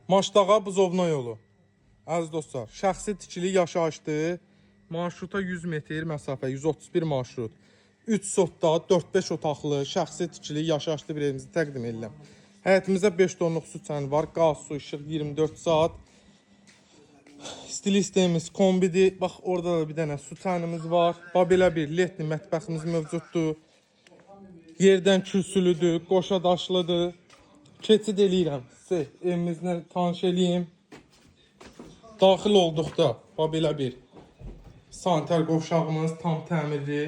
Maçdağa Buzovna yolu. Əziz dostlar, şəxsi tikili yaşayışlı, marşruta 100 metr məsafə, 131 marşrut. 3 sotda 4-5 otaqlı, şəxsi tikili yaşayışlı bir evimizi təqdim edirəm. Həyətimizdə 5 tonluq su çəni var, qaz, su, işıq 24 saat. Stil istəyimiz kombidir. Bax, orada da bir dənə su çənimiz var. Bax, belə bir letni mətbəximiz mövcuddur. Yerdən kürsülüdür, qoşa daşlıdır. Keçid eləyirəm sizə, evimizlə tanış eləyim. Daxil olduqda, bax, belə bir sanitar qovşağımız tam təmirli.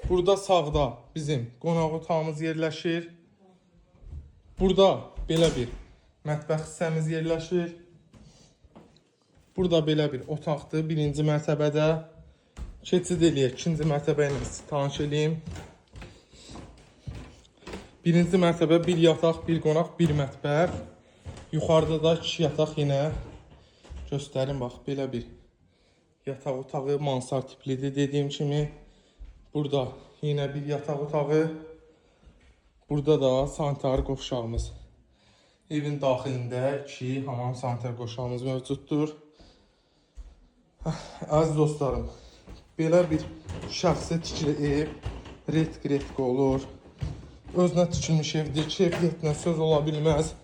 Burada sağda bizim qonaq otağımız yerləşir. Burada belə bir mətbəx hissəmiz yerləşir. Burada belə bir otaqdır, birinci mərtəbədə. Keçid eləyək, ikinci mərtəbə ilə sizi tanış eləyim. Birinci mərtəbə bir yataq, bir qonaq, bir mətbəx. Yuxarıda da 2 yataq yenə göstərim. Bax, belə bir yataq otağı, mansar tiplidir dediyim kimi. Burada yenə bir yataq otağı. Burada da sanitar qovşağımız. Evin daxilində 2 hamam sanitar qovşağımız mövcuddur. Əziz dostlarım, belə bir şəxsi tikili ev ret olur. Özünə tikilmiş evdir, keyfiyyətinə söz ola bilməz.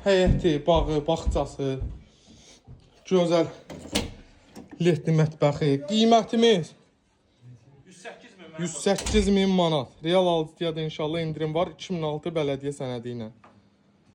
Həyəti, bağı, bağçası, gözəl letni mətbəxi. Qiymətimiz 108 min manat. Real alıcıya da inşallah indirim var 2006 bələdiyyə sənədi ilə.